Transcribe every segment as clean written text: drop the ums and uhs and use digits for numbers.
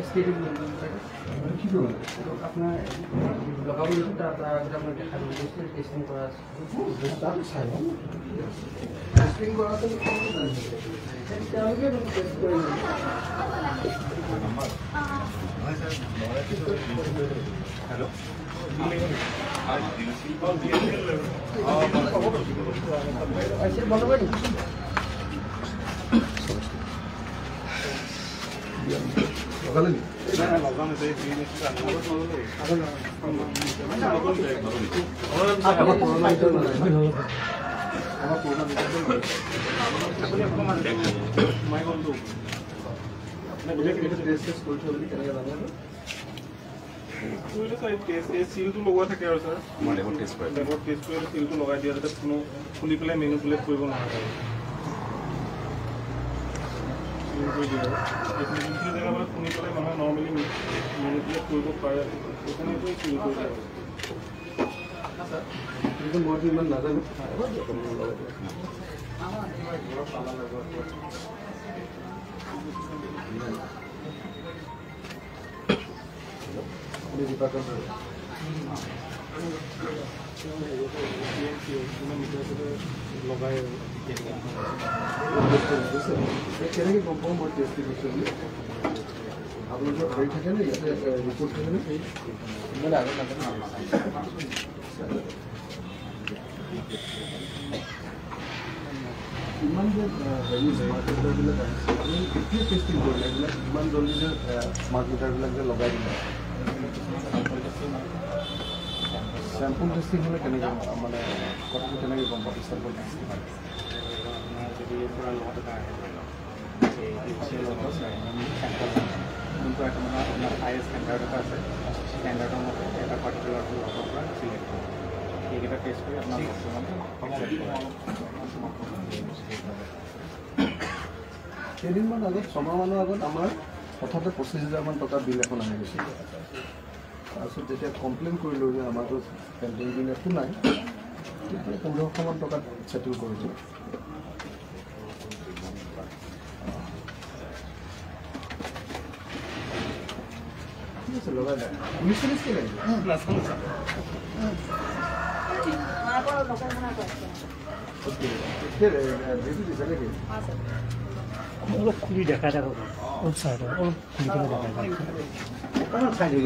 Static কি কৰবেন আপনাৰ লগাবো তাৰপৰ আপনাৰ দেখা টেস্টিং কৰা আছে টেস্টিং কৰা তো হ্যালো বলো বাড়ি সিলটো লগোৱা থাকে আৰু ছাৰ লেবত টেষ্ট কৰি সিলটো লগাই দিয়া যাতে কোনো খুলি পেলাই মেনিপুলেট কৰিব নোৱাৰে কৰি দিয়ে এইখিনি জেগা মানে শুনি পেলাই মানুহে নৰ্মেলি মেনিপুলেট কৰিব পাৰে সেইকাৰণে সিল কৰি দিয়ে কিন্তু মইতো ইমান নাজানো লগাই কেনেকৈ গম পাওঁ মই টেষ্ট কৰিছোঁ বুলি আপোনালোকৰ হেৰি থাকেনে ইয়াতে ৰিপৰ্ট থাকেনে মানে আগত নাথাকে ইমান যে হেৰি স্মাৰ্ট মিটাৰবিলাক আহিছে আপুনি কেতিয়া টেষ্টিং কৰিলে এইবিলাক ইমান জলদি যে স্মাৰ্ট মিটাৰবিলাক যে লগাই দিলে চেম্পল টেষ্টিং হ'লে কেনেকৈ মানে কথাটো কেনেকৈ গম পাব চেম্পল টেষ্টিং যদি পৰা লগত এটা যোনটো এটা মানে আপোনাৰ হাই ষ্টেণ্ডাৰ্ড এটা আছে ষ্টেণ্ডাৰ্ডৰ মতে এটা পাৰ্টিকুলাৰ লগৰ পৰা চিলেক্ট কৰে সেইকেইটা টেষ্ট কৰি আপোনাৰ কেইদিনমান আগত ছমাহমানৰ আগত আমাৰ হঠাতে 25,000 টকা বিল এখন আহি গৈছিল তাৰপিছত যেতিয়া কমপ্লেইন কৰিলোঁ যে আমাৰতো পেণ্ডিং বিল একো নাই তেতিয়া 1500 টকাত ছেটেল কৰিছোঁ ঠিক আছে লগাই দিয়া 19 লাগিব অলপ খুলি দেখা যাব অলপ চাই অলপ খুলি কেনে দেখা যায় অকণমান চাই দিব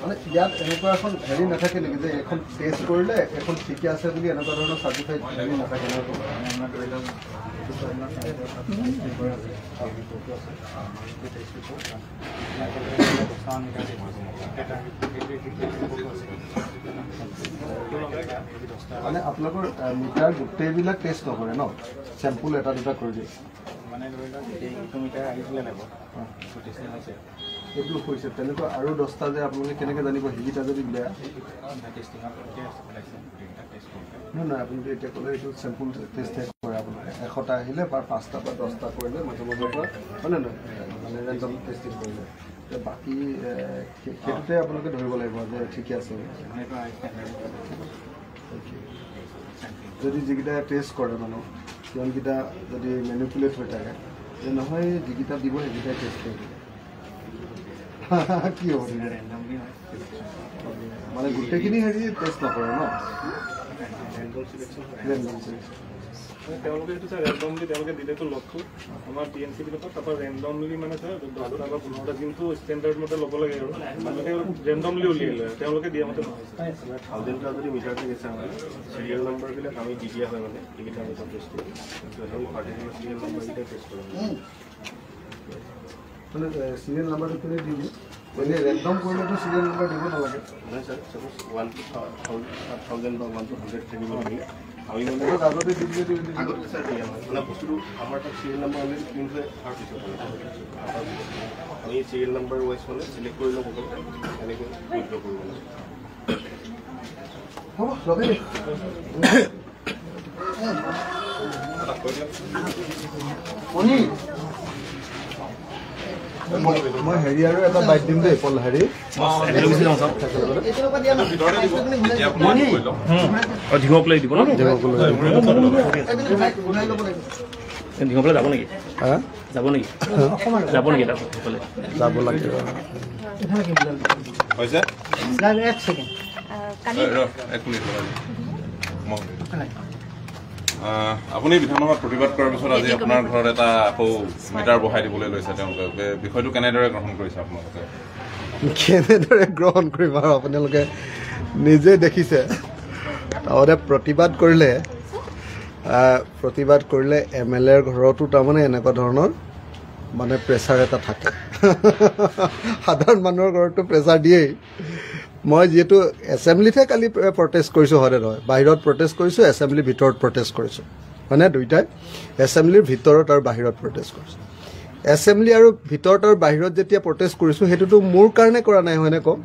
মানে ইয়াত এনেকুৱা এখন হেৰি নাথাকে নেকি যে এখন টেষ্ট কৰিলে এখন ঠিকে আছে বুলি এনেকুৱা ধৰণৰ চাৰ্টিফাইড হেৰি নাথাকে মানে আপোনালোকৰ মিটাৰ গোটেইবিলাক টেষ্ট নকৰে ন চেম্পুল এটা দুটা কৰি দিয়ে মানে ধৰি লওক এইটো মিটাৰ আহিছিলে লাগিব হৈছে এইটো হৈছে তেনেকুৱা আৰু 10টা যে আপোনালোকে কেনেকৈ জানিব সেইকেইটা যদি বেয়া নহয় নহয় আপুনি এতিয়া ক'লে এইটো চেম্পুল টেষ্ট কৰে আপোনালোকে 100টা আহিলে বা 5টা বা 10টা কৰিলে মাজে মাজৰ পৰা হয় নে নহয় মানে ৰেণ্ডম টেষ্টিং কৰিলে বাকী সেইটোতে আপোনালোকে ধৰিব লাগিব যে ঠিকে আছে যদি যিকেইটা টেষ্ট কৰে মানুহ সিমানকেইটা যদি মেনিপুলেট হৈ থাকে যে নহয় যিকেইটা দিব সেইকেইটাই টেষ্ট কৰি দিব কি হ'ব মানে গোটেইখিনি হেৰি টেষ্ট নকৰে ন তেওঁলোকে সেইটো ছাৰ ৰেণ্ডমলি তেওঁলোকে দিলেতো লকটো আমাৰ টি এন চি বিলাকত তাৰপৰা ৰেণ্ডমলি মানে ছাৰ 10টা বা 15টা যোনটো ষ্টেণ্ডাৰ্ড মতে ল'ব লাগে আৰু মানুহে ৰেণ্ডমলি উলিয়াই লয় তেওঁলোকে দিয়া মতে নহয় 1000টা যদি মিটাৰ থাকে আমাৰ চিৰিয়েল নম্বৰবিলাক আমি দি দিয়া হয় মানে এইকেইটা আমি টেষ্ট কৰোঁ আমি পাৰ্টিকুলাৰ চিৰিয়েল নম্বৰকেইটা টেষ্ট কৰোঁ মানে চিৰিয়েল নাম্বাৰটো কেনে দি দিয়ে এনে ৰেণ্ডম কৰিলেতো চিৰিয়েল নাম্বাৰ দিব নালাগে নহয় ছাৰ চাপ'জ 1 to 1000 বা 1 to 100 থাকিব লাগে আমি মানে আগতে দি দিয়ে আগতে ছাৰ দিয়া হয় মানে বস্তুটো আমাৰ তাত চিৰিয়েল নাম্বাৰ অলৰেডি প্ৰিণ্ট হৈ অহাৰ পিছত আমি চিৰিয়েল নাম্বাৰ ৱাইজ মানে চিলেক্ট কৰি ল'ব পাৰোঁ এনেকৈ উইথড্ৰ কৰিব লাগে হ'ব লগাই দিয়ক মণি মই হেৰি আৰু এটা বাইক দিম দেই পল হেৰি ধিমক লৈ দিব ন ডিঙৰফালে যাব নেকি হা যাব নেকি যাব নেকি সেইফালে যাব লাগিব হৈছে এক ছেকেণ্ড এক মিনিট আপুনি বিধানসভাত প্ৰতিবাদ কৰাৰ পিছত আজি আপোনাৰ ঘৰত এটা আকৌ মিটাৰ বহাই দিবলৈ লৈছে তেওঁলোকে বিষয়টো কেনেদৰে গ্ৰহণ কৰিছে আপোনালোকে কেনেদৰে গ্ৰহণ কৰিম আৰু আপোনালোকে নিজে দেখিছে তাৰমানে প্ৰতিবাদ কৰিলে MLAৰ ঘৰতো তাৰমানে এনেকুৱা ধৰণৰ মানে প্ৰেছাৰ এটা থাকে সাধাৰণ মানুহৰ ঘৰতো প্ৰেছাৰ দিয়েই মই যিহেতু এছেম্বলিতহে কালি প্ৰটেষ্ট কৰিছোঁ হয় নহয় বাহিৰত প্ৰটেষ্ট কৰিছোঁ এছেম্বলিৰ ভিতৰত প্ৰটেষ্ট কৰিছোঁ হয়নে দুইটাই এছেম্বলিৰ ভিতৰত আৰু বাহিৰত প্ৰটেষ্ট কৰিছোঁ এছেম্বলি আৰু ভিতৰত আৰু বাহিৰত যেতিয়া প্ৰটেষ্ট কৰিছোঁ সেইটোতো মোৰ কাৰণে কৰা নাই হয়নে কওঁ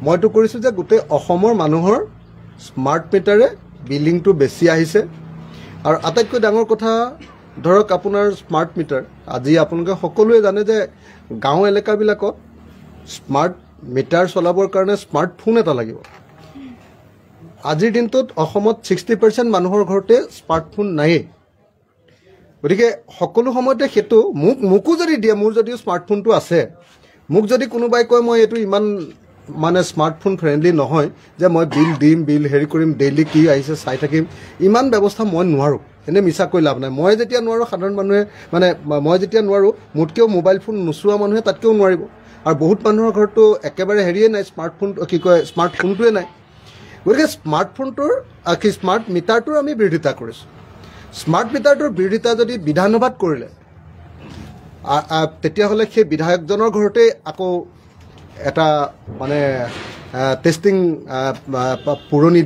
মইতো কৰিছোঁ যে গোটেই অসমৰ মানুহৰ স্মাৰ্ট মিটাৰে বিলিংটো বেছি আহিছে আৰু আটাইতকৈ ডাঙৰ কথা ধৰক আপোনাৰ স্মাৰ্ট মিটাৰ আজি আপোনালোকে সকলোৱে জানে যে গাঁও এলেকাবিলাকত স্মাৰ্ট মিটাৰ চলাবৰ কাৰণে স্মাৰ্টফোন এটা লাগিব আজিৰ দিনটোত অসমত 60% মানুহৰ ঘৰতে স্মাৰ্টফোন নায়েই গতিকে সকলো সময়তে সেইটো মোকো যদি দিয়ে মোৰ যদিও স্মাৰ্টফোনটো আছে মোক যদি কোনোবাই কয় মই এইটো ইমান মানে স্মাৰ্টফোন ফ্ৰেণ্ডলি নহয় যে মই বিল হেৰি কৰিম ডেইলি কি আহিছে চাই থাকিম ইমান ব্যৱস্থা মই নোৱাৰোঁ এনেই মিছা কৈ লাভ নাই মই যেতিয়া নোৱাৰোঁ সাধাৰণ মানুহে মানে মই যেতিয়া নোৱাৰোঁ মোতকৈও মোবাইল ফোন নোচোৱা মানুহে তাতকৈও নোৱাৰিব আৰু বহুত মানুহৰ ঘৰতো একেবাৰে হেৰিয়ে নাই স্মাৰ্টফোন কি কয় স্মাৰ্টফোনটোৱে নাই গতিকে স্মাৰ্টফোনটোৰ স্মাৰ্ট মিটাৰটোৰ আমি বিৰোধিতা কৰিছোঁ স্মাৰ্ট মিটাৰটোৰ বিৰোধিতা যদি বিধানসভাত কৰিলে তেতিয়াহ'লে সেই বিধায়কজনৰ ঘৰতে আকৌ এটা মানে টেষ্টিং পুৰণি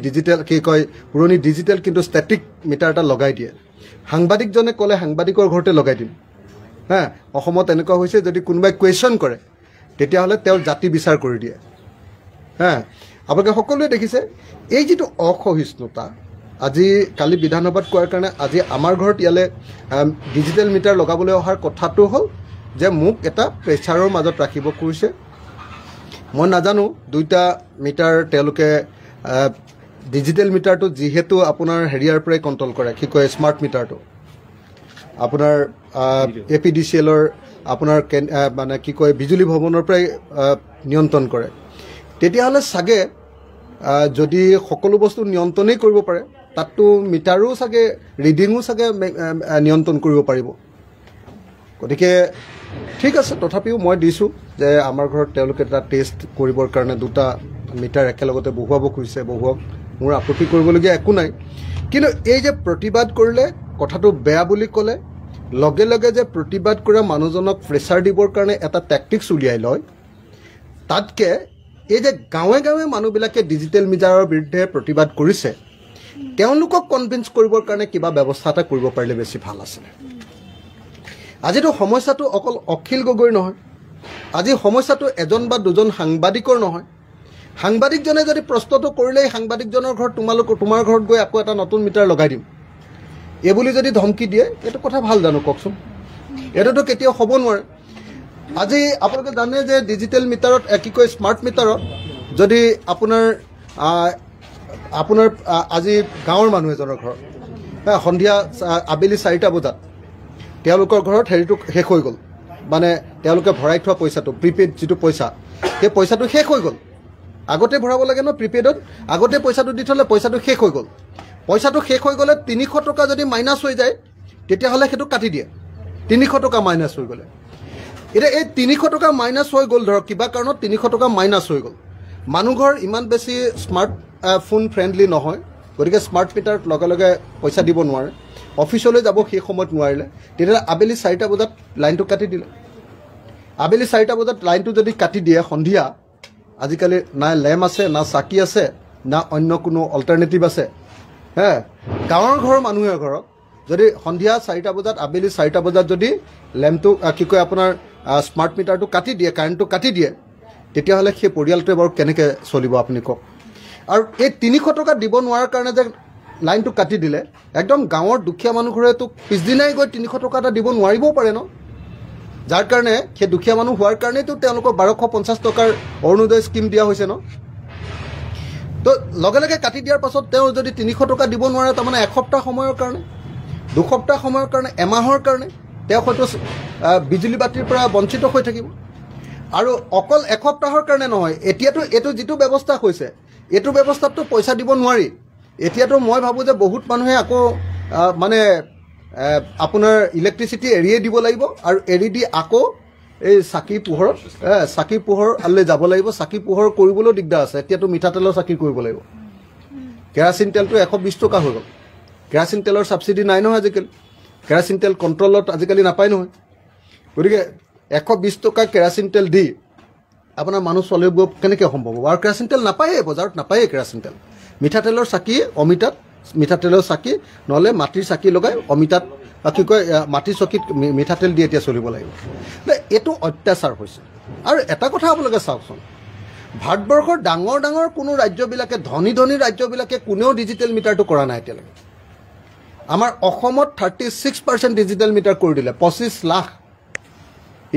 ডিজিটেল কিন্তু ষ্টেটিক মিটাৰ এটা লগাই দিয়ে সাংবাদিকজনে ক'লে সাংবাদিকৰ ঘৰতে লগাই দিম হা অসমত এনেকুৱা হৈছে যদি কোনোবাই কুৱেশ্যন কৰে তেতিয়াহ'লে তেওঁৰ জাতি বিচাৰ কৰি দিয়ে হা আপোনালোকে সকলোৱে দেখিছে এই যিটো অসহিষ্ণুতা আজি কালি বিধানসভাত কোৱাৰ কাৰণে আজি আমাৰ ঘৰত ইয়ালে ডিজিটেল মিটাৰ লগাবলৈ অহাৰ কথাটো হ'ল যে মোক এটা প্ৰেছাৰৰ মাজত ৰাখিব কৈছে মই নাজানো দুইটা মিটাৰ তেওঁলোকে ডিজিটেল মিটাৰটো যিহেতু আপোনাৰ হেৰিয়াৰ পৰাই কণ্ট্ৰল কৰে কি কয় স্মাৰ্ট মিটাৰটো আপোনাৰ APDCLৰ আপোনাৰ মানে কি কয় বিজুলী ভৱনৰ পৰাই নিয়ন্ত্ৰণ কৰে তেতিয়াহ'লে চাগে যদি সকলো বস্তু নিয়ন্ত্ৰণেই কৰিব পাৰে তাততো মিটাৰো চাগে ৰিডিঙো চাগে নিয়ন্ত্ৰণ কৰিব পাৰিব গতিকে ঠিক আছে তথাপিও মই দিছোঁ যে আমাৰ ঘৰত তেওঁলোকে এটা টেষ্ট কৰিবৰ কাৰণে দুটা মিটাৰ একেলগতে বহুৱাব খুজিছে বহুৱাওক মোৰ আপত্তি কৰিবলগীয়া একো নাই কিন্তু এই যে প্ৰতিবাদ কৰিলে কথাটো বেয়া বুলি ক'লে লগে লগে যে প্ৰতিবাদ কৰা মানুহজনক প্ৰেছাৰ দিবৰ কাৰণে এটা টেকটিক্স উলিয়াই লয় তাতকৈ এই যে গাঁৱে গাঁৱে মানুহবিলাকে ডিজিটেল মিটাৰৰ বিৰুদ্ধে প্ৰতিবাদ কৰিছে তেওঁলোকক কনভিন্স কৰিবৰ কাৰণে কিবা ব্যৱস্থা এটা কৰিব পাৰিলে বেছি ভাল আছিলে আজিতো সমস্যাটো অকল অখিল গগৈৰ নহয় আজি সমস্যাটো এজন বা দুজন সাংবাদিকৰ নহয় সাংবাদিকজনে যদি প্ৰশ্নটো কৰিলেই সাংবাদিকজনৰ ঘৰত তোমাৰ ঘৰত গৈ আকৌ এটা নতুন মিটাৰ লগাই দিম এইবুলি যদি ধমকি দিয়ে এইটো কথা ভাল জানো কওকচোন এইটোতো কেতিয়াও হ'ব নোৱাৰে আজি আপোনালোকে জানে যে ডিজিটেল মিটাৰত কি কয় স্মাৰ্ট মিটাৰত যদি আপোনাৰ আজি গাঁৱৰ মানুহ এজনৰ ঘৰত সন্ধিয়া আবেলি 4টা বজাত তেওঁলোকৰ ঘৰত হেৰিটো শেষ হৈ গ'ল মানে তেওঁলোকে ভৰাই থোৱা পইচাটো প্ৰিপেইড যিটো পইচা সেই পইচাটো শেষ হৈ গ'ল আগতে ভৰাব লাগে ন প্ৰিপেইডত আগতে পইচাটো দি থ'লে পইচাটো শেষ হৈ গ'ল পইচাটো শেষ হৈ গ'লে 300 টকা যদি মাইনাছ হৈ যায় তেতিয়াহ'লে সেইটো কাটি দিয়ে 300 টকা মাইনাছ হৈ গ'লে এতিয়া এই 300 টকা মাইনাছ হৈ গ'ল ধৰক কিবা কাৰণত 300 টকা মাইনাছ হৈ গ'ল মানুহঘৰ ইমান বেছি স্মাৰ্ট ফোন ফ্ৰেণ্ডলি নহয় গতিকে স্মাৰ্ট মিটাৰত লগে লগে পইচা দিব নোৱাৰে অফিচলৈ যাব সেই সময়ত নোৱাৰিলে তেতিয়াহ'লে আবেলি 4টা বজাত লাইনটো কাটি দিলে আবেলি 4টা বজাত লাইনটো যদি কাটি দিয়ে সন্ধিয়া আজিকালি না লেম্প আছে না চাকি আছে না অন্য কোনো অল্টাৰনেটিভ আছে হে গাঁৱৰ ঘৰৰ মানুহৰ ঘৰত যদি সন্ধিয়া 4টা বজাত আবেলি 4টা বজাত যদি লেম্পটো কি কয় আপোনাৰ স্মাৰ্ট মিটাৰটো কাটি দিয়ে কাৰেণ্টটো কাটি দিয়ে তেতিয়াহ'লে সেই পৰিয়ালটোৱে বাৰু কেনেকৈ চলিব আপুনি কওক আৰু এই 300 টকা দিব নোৱাৰাৰ কাৰণে যে লাইনটো কাটি দিলে একদম গাঁৱৰ দুখীয়া মানুহবোৰেতো পিছদিনাই গৈ 300 টকা এটা দিব নোৱাৰিবও পাৰে ন যাৰ কাৰণে সেই দুখীয়া মানুহ হোৱাৰ কাৰণেতো তেওঁলোকক 1250 টকাৰ অৰুণোদয় স্কিম দিয়া হৈছে ন তো লগে লগে কাটি দিয়াৰ পাছত তেওঁ যদি 300 টকা দিব নোৱাৰে তাৰমানে এসপ্তাহ সময়ৰ কাৰণে 2 সপ্তাহ সময়ৰ কাৰণে এমাহৰ কাৰণে তেওঁ হয়তো বিজুলী বাতিৰ পৰা বঞ্চিত হৈ থাকিব আৰু অকল 1 সপ্তাহৰ কাৰণে নহয় এতিয়াতো এটো যেটো ব্যৱস্থা হৈছে এটো ব্যৱস্থাটো পইচা দিব নোৱাৰি এতিয়াতো মই ভাবো যে বহুত মানুহে আকৌ মানে আপোনাৰ ইলেক্ট্ৰিচিটি এৰিয়ে দিব লাগিব আৰু এৰি দি আকৌ এই চাকি পোহৰ আলে যাব লাগিব চাকি পোহৰ কৰিবলৈ দিগদাৰ আছে এতিয়াতো মিঠাতেলৰ চাকি কৰিব লাগিব কেৰাচিন তেলটো 120 টকা হৈ গ'ল কেৰাচিন তেলৰ সাবসিডি নাই নহয় আজিকালি কেৰাচিন তেল কন্ট্ৰলত আজিকালি নাপায় নহয় গতিকে 120 টকা কেৰাচিন তেল দি আপোনাৰ মানুহ চলিব কেনেকৈ সম্ভৱ আৰু কেৰাচিন তেল নাপায়ে বজাৰত নাপায়ে কেৰাচিন তেল মিঠাতেলৰ চাকি অমিতাত মিঠাতেলৰ চাকি নহলে মাটিৰ চাকি লগাই অমিতাত কি কয় মাটিৰ চকিত মিঠাতেল দি এতিয়া চলিব লাগিব এটো অত্যাচাৰ হৈছে আৰু এটা কথা আপোনালোকে চাওকচোন ভাৰতবৰ্ষৰ ডাঙৰ ডাঙৰ কোনো ৰাজ্যবিলাকে ধনী ৰাজ্যবিলাকে কোনেও ডিজিটেল মিটাৰটো কৰা নাই এতিয়ালৈকে আমাৰ অসমত 36% ডিজিটেল মিটাৰ কৰি দিলে 25 লাখ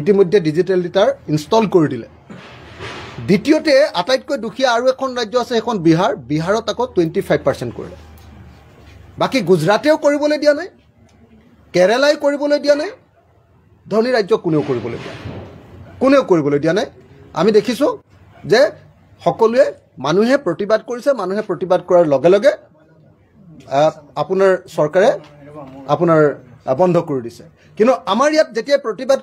ইতিমধ্যে ডিজিটেল মিটাৰ ইনষ্টল কৰি দিলে দ্বিতীয়তে আটাইতকৈ দুখীয়া আৰু এখন ৰাজ্য আছে এখন বিহাৰত আকৌ 25% কৰিলে বাকি গুজৰাটেও কৰিবলৈ দিয়া নাই কেৰালাই কৰিবলৈ দিয়া নাই ধনী ৰাজ্য কোনেও কৰিবলৈ দিয়া নাই আমি দেখিছো যে সকলোৱে মানুহে প্ৰতিবাদ কৰিছে মানুহে প্ৰতিবাদ কৰাৰ লগে লগে আপোনাৰ চৰকাৰে আপোনাৰ বন্ধ কৰি দিছে কিন্তু আমাৰ ইয়াত যেতিয়া প্ৰতিবাদ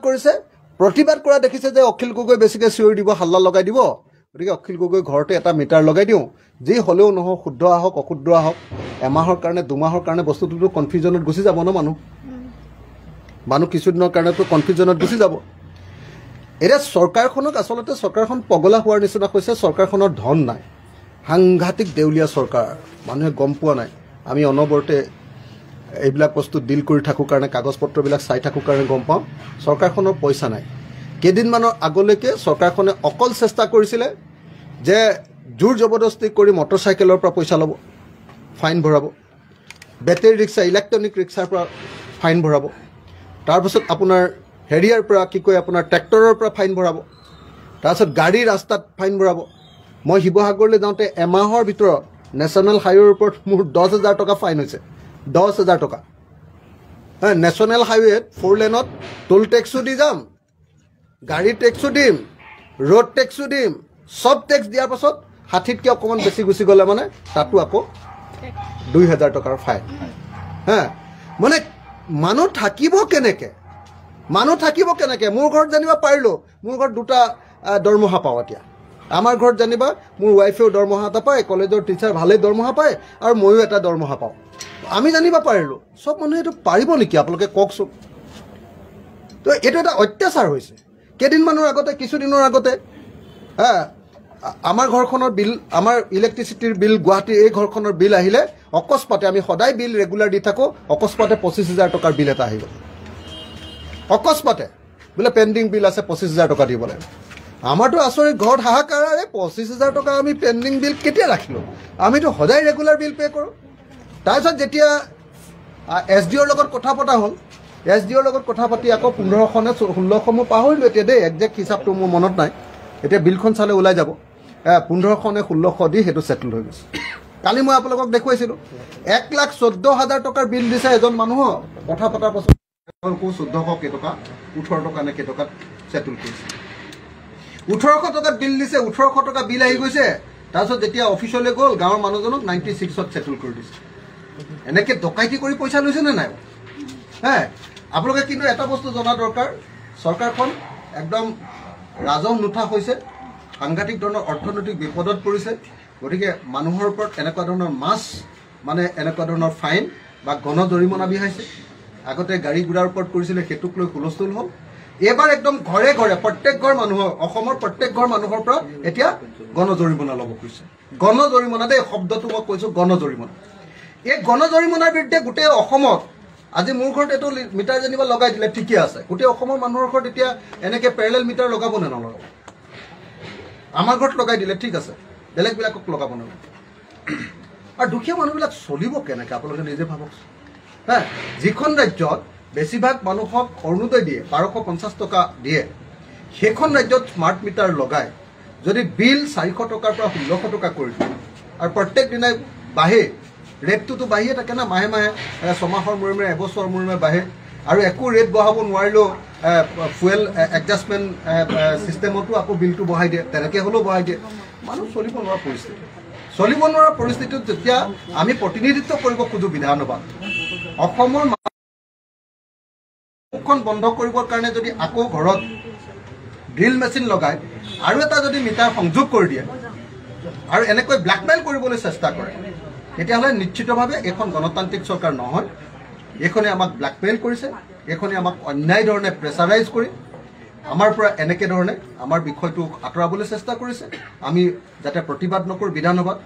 কৰা দেখিছে যে অখিল গগৈ বেছিকৈ চিঞৰি দিব হাল্লা লগাই দিব গতিকে অখিল গগৈ ঘৰতে এটা মিটাৰ লগাই দিওঁ যি হলেও নহয় শুদ্ধ আহক অশুদ্ধ আহক এমাহৰ কাৰণে দুমাহৰ কাৰণে বস্তুটো কনফিউজনত গুচি যাব ন মানুহ কিছুদিনৰ কাৰণেতো কনফিউজনত গুচি যাব এৰে চৰকাৰখনক আচলতে চৰকাৰখন পগলা হোৱাৰ নিচিনা হৈছে চৰকাৰখনৰ ধন নাই সাংঘাতিক দেউলীয়া চৰকাৰ মানুহে গম পোৱা নাই আমি অনবৰতে এইবিলাক বস্তু ডিল কৰি থাকো কাৰণে কাগজ পত্ৰবিলাক চাই থাকো কাৰণে গম পাওঁ চৰকাৰখনৰ পইচা নাই কেদিনমানৰ আগলৈকে চৰকাৰখনে অকল চেষ্টা কৰিছিলে যে জোৰ জবৰদস্তি কৰি মটৰচাইকেলৰ পৰা পইচা ল'ব ফাইন ভৰাব বেটাৰী ৰিক্সা ইলেক্ট্ৰনিক ৰিক্সাৰ পৰা ফাইন ভৰাব তাৰপিছত আপোনাৰ হেৰিয়াৰ পৰা কি কয় আপোনাৰ ট্ৰেক্টৰৰ পৰা ফাইন ভৰাব তাৰপিছত গাড়ী ৰাস্তাত ফাইন ভৰাব মই শিৱসাগৰলৈ যাওঁতে এমাহৰ ভিতৰত নেশ্যনেল হাইৱেৰ ওপৰত মোৰ 10,000 টকা ফাইন হৈছে 10,000 টকা নেশ্যনেল হাইৱেত 4 লেনত টোল টেক্সো দি যাম গাড়ী টেক্সো দিম ৰোড টেক্সো দিম সব টেক্স দিয়াৰ পাছত 60তকৈ অকণমান বেছি গুচি গ'লে মানে তাতো আকৌ 2,000 টকাৰ ফাইন মানে মানুহ থাকিব কেনেকৈ মোৰ ঘৰত জানিবা পাৰিলো মোৰ ঘৰত দুটা দৰমহা পাওঁ এতিয়া আমাৰ ঘৰত জানিবা মোৰ ৱাইফেও দৰমহা এটা পায় কলেজৰ টিচাৰ ভালেই দৰমহা পায় আৰু ময়ো এটা দৰমহা পাওঁ আমি জানিবা পাৰিলো সব মানুহে এইটো পাৰিব নেকি আপোনালোকে কওকচোন তো এইটো এটা অত্যাচাৰ হৈছে কেইদিনমানৰ আগতে কিছুদিনৰ আগতে আমাৰ ঘৰখনৰ বিল আমাৰ ইলেক্ট্ৰিচিটিৰ বিল গুৱাহাটীৰ এই ঘৰখনৰ বিল আহিলে অকস্মাতে আমি সদায় বিল ৰেগুলাৰ দি থাকোঁ অকস্মাতে 25,000 টকাৰ বিল এটা আহিব অকস্মাতে বোলে পেণ্ডিং বিল আছে 25,000 টকা দিব লাগে আমাৰতো আচৰিত ঘৰত হাহাকাৰ 25,000 টকা আমি পেণ্ডিং বিল কেতিয়া ৰাখিলোঁ আমিতো সদায় ৰেগুলাৰ বিল পে' কৰোঁ তাৰপিছত যেতিয়া SDOৰ লগত কথা পতা হ'ল SDOৰ লগত কথা পাতি আকৌ 1500 নে 1600 মই পাহৰিলোঁ এতিয়া দেই একজেক্ট হিচাপটো মোৰ মনত নাই এতিয়া বিলখন চালে ওলাই যাব 1500 নে 1600 দি সেইটো ছেটেল হৈ গৈছে কালি মই আপোনালোকক দেখুৱাইছিলোঁ 1,14,000 টকাৰ বিল দিছে এজন মানুহক কথা পতাৰ পাছত 1400 কেইটকা 18 টকা নে কেইটকাত ছেটেল কৰিছে 1800 টকাত বিল দিছে 1800 টকা বিল আহি গৈছে তাৰপিছত যেতিয়া অফিচলৈ গ'ল গাঁৱৰ মানুহজনক 96ত ছেটেল কৰি দিছে এনেকৈ ডকাইতি কৰি পইচা লৈছে নে নাই আপোনালোকে কিন্তু এটা বস্তু জনা দৰকাৰ চৰকাৰখন একদম ৰাজহ নুঠা হৈছে সাংঘাতিক ধৰণৰ অৰ্থনৈতিক বিপদত পৰিছে গতিকে মানুহৰ ওপৰত এনেকুৱা ধৰণৰ মানে এনেকুৱা ধৰণৰ ফাইন বা গণ জৰিমনা বিহাইছে আগতে গাড়ী ঘোঁৰাৰ ওপৰত কৰিছিলে সেইটোক লৈ হুলস্থুল হ'ল এবাৰ একদম ঘৰে ঘৰে প্ৰত্যেক ঘৰ মানুহৰ অসমৰ প্ৰত্যেক ঘৰ মানুহৰ পৰা এতিয়া গণ জৰিমনা ল'ব খুজিছে গণ জৰিমনা দেই শব্দটো মই কৈছোঁ গণ জৰিমনা এই গণ জৰিমনাৰ বিৰুদ্ধে গোটেই অসমত আজি মোৰ ঘৰত এইটো মিটাৰ যেনিবা লগাই দিলে ঠিকে আছে গোটেই অসমৰ মানুহৰ ঘৰত এতিয়া এনেকৈ পেৰেলেল মিটাৰ লগাব নে নলগাব আমাৰ ঘৰত লগাই দিলে ঠিক আছে বেলেগবিলাকক লগাব নালাগে আৰু দুখীয়া মানুহবিলাক চলিব কেনেকৈ আপোনালোকে নিজে ভাবকচোন যিখন ৰাজ্যত বেছিভাগ মানুহক অৰুণোদয় দিয়ে 1250 টকা দিয়ে সেইখন ৰাজ্যত স্মাৰ্ট মিটাৰ লগাই যদি বিল 400 টকাৰ পৰা 1600 টকা কৰি দিয়ে আৰু প্ৰত্যেক দিনাই বাঢ়ে ৰেটটোতো বাঢ়িয়ে থাকে না, মাহে মাহে 6 মাহৰ মূৰে মূৰে, এবছৰৰ মূৰে মূৰে বাঢ়ে। আৰু একো ৰেট বঢ়াব নোৱাৰিলেও ফুৱেল এডজাষ্টমেণ্ট ছিষ্টেমতো আকৌ বিলটো বঢ়াই দিয়ে, তেনেকৈ হ'লেও বঢ়াই দিয়ে। মানুহ চলিব নোৱাৰা পৰিস্থিতি। চলিব নোৱাৰা পৰিস্থিতিত যেতিয়া আমি প্ৰতিনিধিত্ব কৰিব খোজোঁ বিধানসভাত, অসমৰ মুখখন বন্ধ কৰিবৰ কাৰণে যদি আকৌ ঘৰত ড্ৰিল মেচিন লগাই আৰু এটা যদি মিটাৰ সংযোগ কৰি দিয়ে আৰু এনেকৈ ব্লেকমেইল কৰিবলৈ চেষ্টা কৰে, তেতিয়াহ'লে নিশ্চিতভাৱে এইখন গণতান্ত্ৰিক চৰকাৰ নহয়। এইখনে আমাক ব্লেকমেইল কৰিছে, এইখনে আমাক অন্যায় ধৰণে প্ৰেছাৰাইজ কৰি আমাৰ পৰা এনেকৈ ধৰণে আমাৰ বিষয়টো আঁতৰাবলৈ চেষ্টা কৰিছে। আমি যাতে প্ৰতিবাদ নকৰোঁ বিধানসভাত,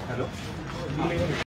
হেল্ল'।